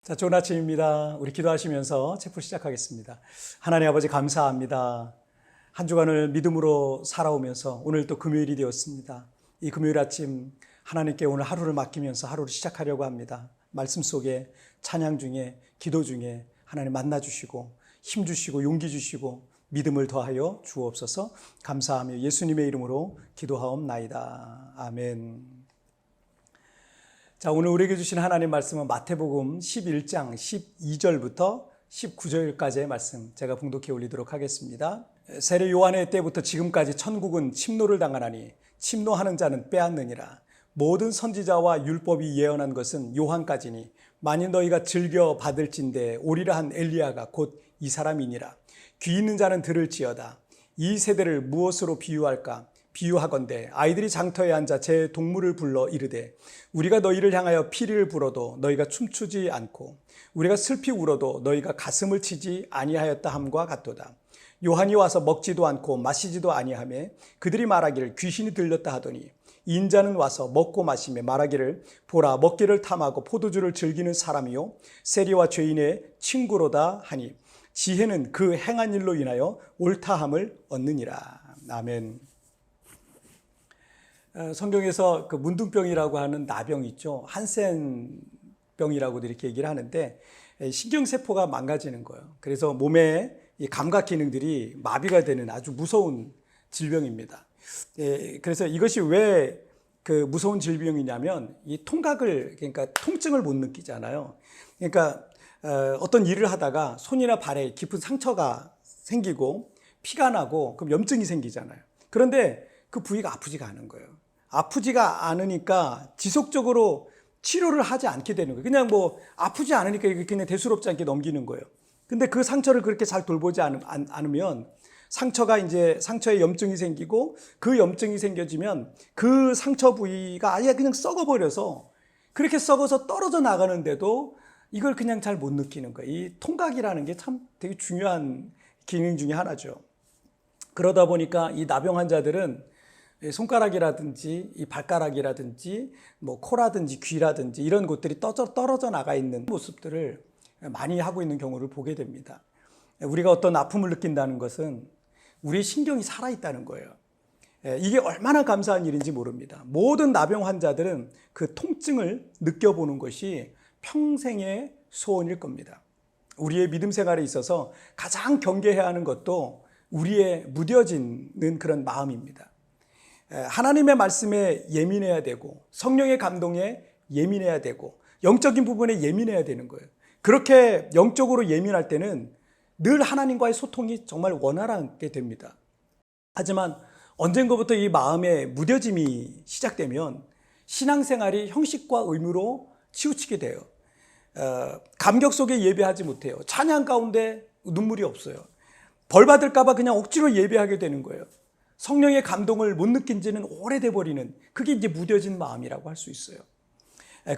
자, 좋은 아침입니다. 우리 기도하시면서 체프 시작하겠습니다. 하나님 아버지 감사합니다. 한 주간을 믿음으로 살아오면서 오늘 또 금요일이 되었습니다. 이 금요일 아침 하나님께 오늘 하루를 맡기면서 하루를 시작하려고 합니다. 말씀 속에 찬양 중에 기도 중에 하나님 만나주시고 힘 주시고 용기 주시고 믿음을 더하여 주옵소서. 감사하며 예수님의 이름으로 기도하옵나이다. 아멘. 자, 오늘 우리에게 주신 하나님 말씀은 마태복음 11장 12절부터 19절까지의 말씀 제가 봉독해 올리도록 하겠습니다. 세례 요한의 때부터 지금까지 천국은 침노를 당하나니 침노하는 자는 빼앗느니라. 모든 선지자와 율법이 예언한 것은 요한까지니 만일 너희가 즐겨 받을진대 오리라 한 엘리야가 곧 이 사람이니라. 귀 있는 자는 들을지어다. 이 세대를 무엇으로 비유할까? 비유하건대 아이들이 장터에 앉아 제 동물을 불러 이르되 우리가 너희를 향하여 피리를 불어도 너희가 춤추지 않고 우리가 슬피 울어도 너희가 가슴을 치지 아니하였다 함과 같도다. 요한이 와서 먹지도 않고 마시지도 아니하며 그들이 말하기를 귀신이 들렸다 하더니 인자는 와서 먹고 마시며 말하기를 보라 먹기를 탐하고 포도주를 즐기는 사람이요 세리와 죄인의 친구로다 하니 지혜는 그 행한 일로 인하여 옳다함을 얻느니라. 아멘. 성경에서 그 문둥병이라고 하는 나병 있죠. 한센병이라고도 이렇게 얘기를 하는데 신경세포가 망가지는 거예요. 그래서 몸의 감각 기능들이 마비가 되는 아주 무서운 질병입니다. 그래서 이것이 왜 그 무서운 질병이냐면 이 통각을 그러니까 통증을 못 느끼잖아요. 그러니까 어떤 일을 하다가 손이나 발에 깊은 상처가 생기고 피가 나고 그럼 염증이 생기잖아요. 그런데 그 부위가 아프지가 않은 거예요. 아프지가 않으니까 지속적으로 치료를 하지 않게 되는 거예요. 그냥 뭐 아프지 않으니까 그냥 대수롭지 않게 넘기는 거예요. 근데 그 상처를 그렇게 잘 돌보지 않으면 상처에 염증이 생기고 그 염증이 생겨지면 그 상처 부위가 아예 그냥 썩어버려서 그렇게 썩어서 떨어져 나가는데도 이걸 그냥 잘 못 느끼는 거예요. 이 통각이라는 게 참 되게 중요한 기능 중에 하나죠. 그러다 보니까 이 나병 환자들은 손가락이라든지 이 발가락이라든지 뭐 코라든지 귀라든지 이런 곳들이 떨어져 나가 있는 모습들을 많이 하고 있는 경우를 보게 됩니다. 우리가 어떤 아픔을 느낀다는 것은 우리의 신경이 살아있다는 거예요. 이게 얼마나 감사한 일인지 모릅니다. 모든 나병 환자들은 그 통증을 느껴보는 것이 평생의 소원일 겁니다. 우리의 믿음 생활에 있어서 가장 경계해야 하는 것도 우리의 무뎌지는 그런 마음입니다. 하나님의 말씀에 예민해야 되고 성령의 감동에 예민해야 되고 영적인 부분에 예민해야 되는 거예요. 그렇게 영적으로 예민할 때는 늘 하나님과의 소통이 정말 원활하게 됩니다. 하지만 언젠가부터 이 마음의 무뎌짐이 시작되면 신앙생활이 형식과 의무로 치우치게 돼요. 감격 속에 예배하지 못해요. 찬양 가운데 눈물이 없어요. 벌 받을까 봐 그냥 억지로 예배하게 되는 거예요. 성령의 감동을 못 느낀 지는 오래돼 버리는 그게 이제 무뎌진 마음이라고 할 수 있어요.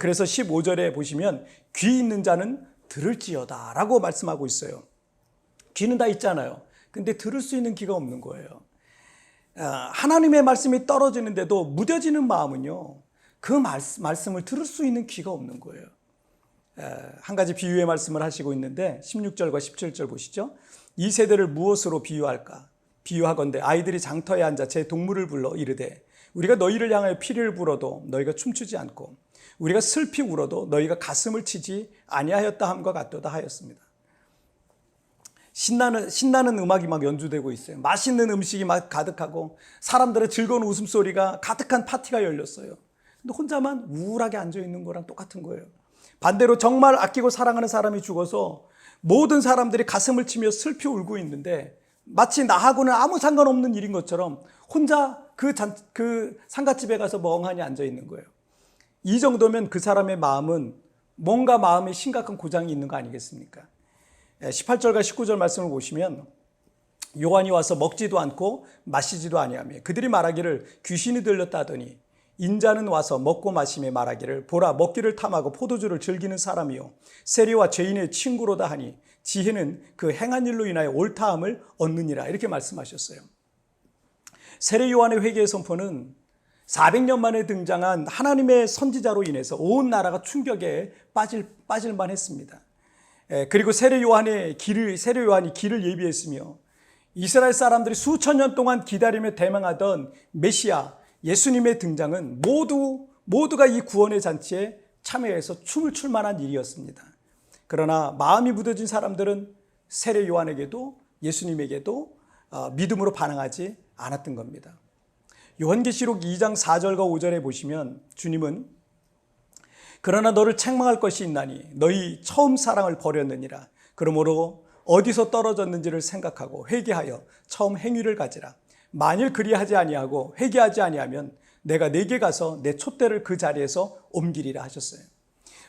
그래서 15절에 보시면 귀 있는 자는 들을지어다 라고 말씀하고 있어요. 귀는 다 있잖아요. 근데 들을 수 있는 귀가 없는 거예요. 하나님의 말씀이 떨어지는데도 무뎌지는 마음은요. 그 말씀을 들을 수 있는 귀가 없는 거예요. 한 가지 비유의 말씀을 하시고 있는데 16절과 17절 보시죠. 이 세대를 무엇으로 비유할까? 비유하건대 아이들이 장터에 앉아 제 동물을 불러 이르되 우리가 너희를 향하여 피리를 불어도 너희가 춤추지 않고 우리가 슬피 울어도 너희가 가슴을 치지 아니하였다 함과 같도다 하였습니다. 신나는 음악이 막 연주되고 있어요. 맛있는 음식이 막 가득하고 사람들의 즐거운 웃음소리가 가득한 파티가 열렸어요. 근데 혼자만 우울하게 앉아있는 거랑 똑같은 거예요. 반대로 정말 아끼고 사랑하는 사람이 죽어서 모든 사람들이 가슴을 치며 슬피 울고 있는데 마치 나하고는 아무 상관없는 일인 것처럼 혼자 그 상갓집에 가서 멍하니 앉아있는 거예요. 이 정도면 그 사람의 마음은 뭔가 마음에 심각한 고장이 있는 거 아니겠습니까? 18절과 19절 말씀을 보시면 요한이 와서 먹지도 않고 마시지도 아니하며 그들이 말하기를 귀신이 들렸다 하더니 인자는 와서 먹고 마시며 말하기를 보라 먹기를 탐하고 포도주를 즐기는 사람이요 세리와 죄인의 친구로다 하니 지혜는 그 행한 일로 인하여 옳다함을 얻느니라 이렇게 말씀하셨어요. 세례 요한의 회개의 선포는 400년 만에 등장한 하나님의 선지자로 인해서 온 나라가 충격에 빠질 만했습니다. 그리고 세례 요한이 길을 예비했으며 이스라엘 사람들이 수천 년 동안 기다리며 대망하던 메시아 예수님의 등장은 모두가 이 구원의 잔치에 참여해서 춤을 출 만한 일이었습니다. 그러나 마음이 무뎌진 사람들은 세례 요한에게도 예수님에게도 믿음으로 반응하지 않았던 겁니다. 요한계시록 2장 4절과 5절에 보시면 주님은 그러나 너를 책망할 것이 있나니 너희 처음 사랑을 버렸느니라. 그러므로 어디서 떨어졌는지를 생각하고 회개하여 처음 행위를 가지라. 만일 그리하지 아니하고 회개하지 아니하면 내가 네게 가서 내 촛대를 그 자리에서 옮기리라 하셨어요.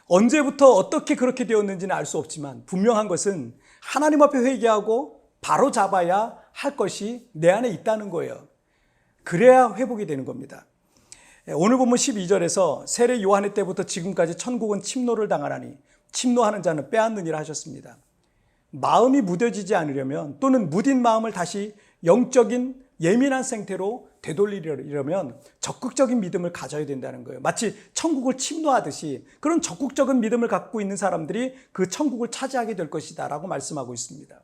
언제부터 어떻게 그렇게 되었는지는 알 수 없지만 분명한 것은 하나님 앞에 회개하고 바로 잡아야 할 것이 내 안에 있다는 거예요. 그래야 회복이 되는 겁니다. 오늘 본문 12절에서 세례 요한의 때부터 지금까지 천국은 침노를 당하나니 침노하는 자는 빼앗느니라 하셨습니다. 마음이 무뎌지지 않으려면 또는 무딘 마음을 다시 영적인 예민한 상태로 되돌리려면 적극적인 믿음을 가져야 된다는 거예요. 마치 천국을 침노하듯이 그런 적극적인 믿음을 갖고 있는 사람들이 그 천국을 차지하게 될 것이다 라고 말씀하고 있습니다.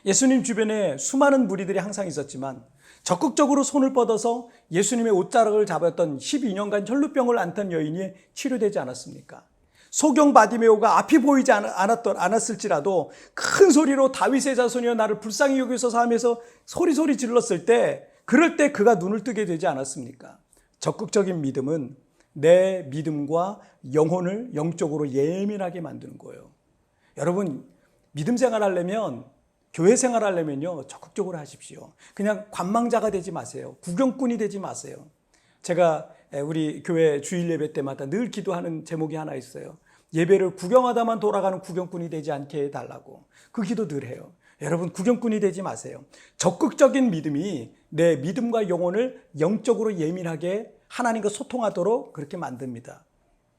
예수님 주변에 수많은 무리들이 항상 있었지만 적극적으로 손을 뻗어서 예수님의 옷자락을 잡았던 12년간 혈루병을 앓던 여인이 치료되지 않았습니까? 소경 바디메오가 앞이 보이지 않았을지라도 큰 소리로 다윗의 자손이여 나를 불쌍히 여기소서 하면서 소리 질렀을 때 그럴 때 그가 눈을 뜨게 되지 않았습니까? 적극적인 믿음은 내 믿음과 영혼을 영적으로 예민하게 만드는 거예요. 여러분 믿음 생활하려면 교회 생활하려면요 적극적으로 하십시오. 그냥 관망자가 되지 마세요. 구경꾼이 되지 마세요. 제가 우리 교회 주일 예배 때마다 늘 기도하는 제목이 하나 있어요. 예배를 구경하다만 돌아가는 구경꾼이 되지 않게 해달라고. 그 기도 늘 해요. 여러분 구경꾼이 되지 마세요. 적극적인 믿음이 내 믿음과 영혼을 영적으로 예민하게 하나님과 소통하도록 그렇게 만듭니다.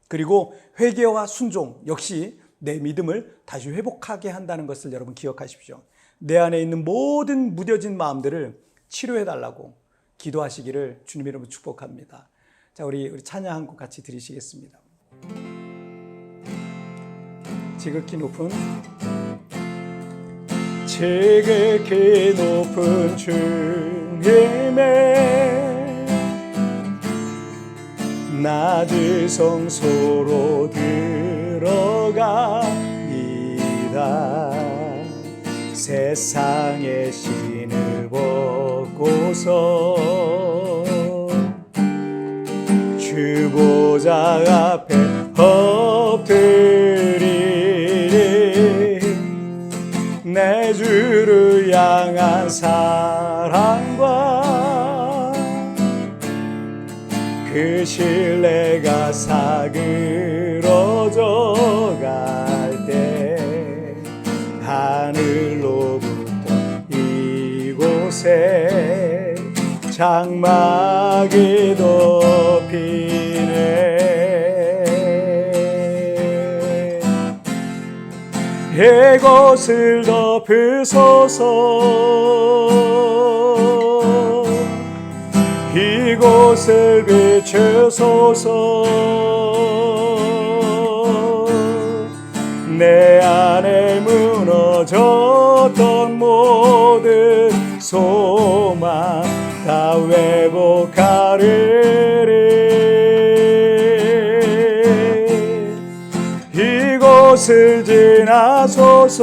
그리고 회개와 순종 역시 내 믿음을 다시 회복하게 한다는 것을 여러분 기억하십시오. 내 안에 있는 모든 무뎌진 마음들을 치료해달라고 기도하시기를 주님 이름으로 축복합니다. 자, 우리 찬양 한 곡 같이 드리시겠습니다. 지극히 높은 주님의 낮은 성소로 들어가이다. 세상의 신을 벗고서 주 보좌 앞에 엎드리리. 내 주를 향한 사랑과 그 신뢰가 사그러져 갈 때 하늘로부터 이곳에 장막이 덮이네. 이곳을 덮으소서. 이곳을 비추소서. 내 안에 무너졌던 모든 소망 다 회복하리리. 이곳을 지나소서.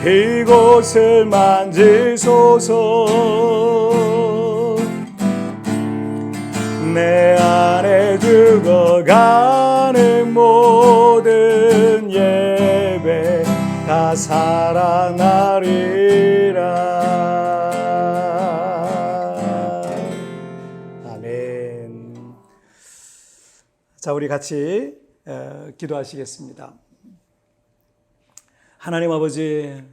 이곳을 만지소서. 내 안에 죽어가는 모든 예배 다 살아나리라. 아멘. 자, 우리 같이 기도하시겠습니다. 하나님 아버지,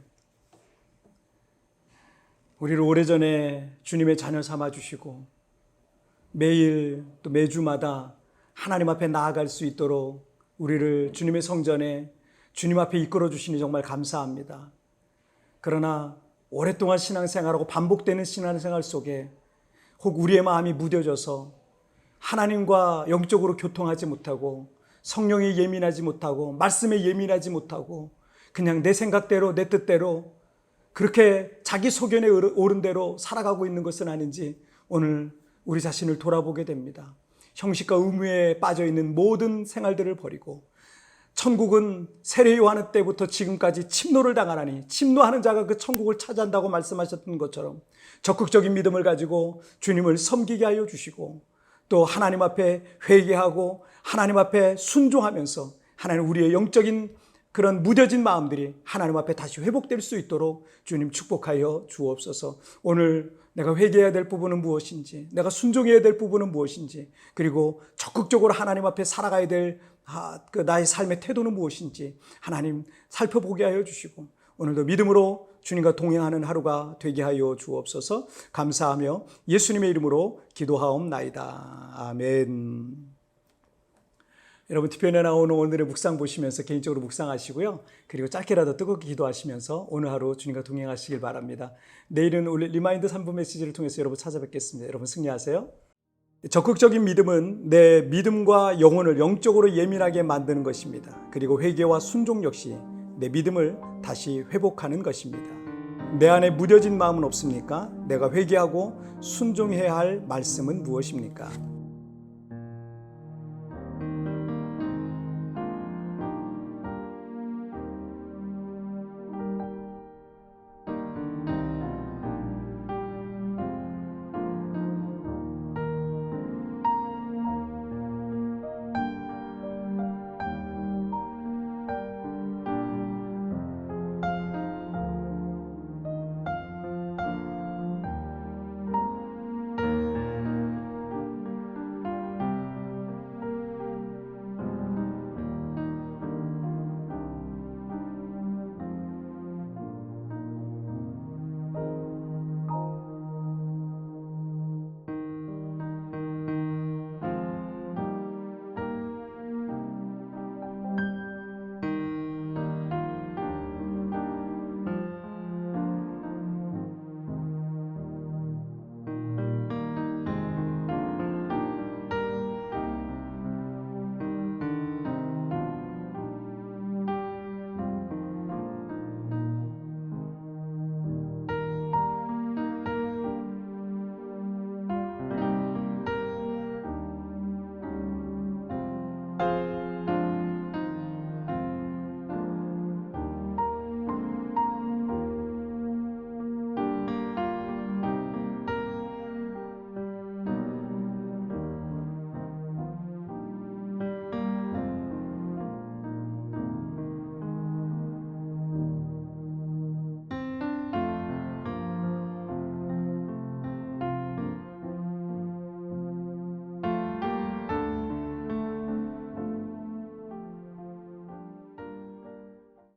우리를 오래전에 주님의 자녀 삼아주시고 매일 또 매주마다 하나님 앞에 나아갈 수 있도록 우리를 주님의 성전에 주님 앞에 이끌어 주시니 정말 감사합니다. 그러나 오랫동안 신앙생활하고 반복되는 신앙생활 속에 혹 우리의 마음이 무뎌져서 하나님과 영적으로 교통하지 못하고 성령에 예민하지 못하고 말씀에 예민하지 못하고 그냥 내 생각대로 내 뜻대로 그렇게 자기 소견에 오른 대로 살아가고 있는 것은 아닌지 오늘 우리 자신을 돌아보게 됩니다. 형식과 의무에 빠져있는 모든 생활들을 버리고 천국은 세례 요한 때부터 지금까지 침노를 당하나니 침노하는 자가 그 천국을 차지한다고 말씀하셨던 것처럼 적극적인 믿음을 가지고 주님을 섬기게 하여 주시고 또 하나님 앞에 회개하고 하나님 앞에 순종하면서 하나님 우리의 영적인 그런 무뎌진 마음들이 하나님 앞에 다시 회복될 수 있도록 주님 축복하여 주옵소서. 오늘 내가 회개해야 될 부분은 무엇인지, 내가 순종해야 될 부분은 무엇인지, 그리고 적극적으로 하나님 앞에 살아가야 될 나의 삶의 태도는 무엇인지 하나님 살펴보게 하여 주시고 오늘도 믿음으로 주님과 동행하는 하루가 되게 하여 주옵소서. 감사하며 예수님의 이름으로 기도하옵나이다. 아멘. 여러분 티편에 나오는 오늘의 묵상 보시면서 개인적으로 묵상하시고요. 그리고 짧게라도 뜨겁게 기도하시면서 오늘 하루 주님과 동행하시길 바랍니다. 내일은 우리 리마인드 3부 메시지를 통해서 여러분 찾아뵙겠습니다. 여러분 승리하세요. 적극적인 믿음은 내 믿음과 영혼을 영적으로 예민하게 만드는 것입니다. 그리고 회개와 순종 역시 내 믿음을 다시 회복하는 것입니다. 내 안에 무뎌진 마음은 없습니까? 내가 회개하고 순종해야 할 말씀은 무엇입니까?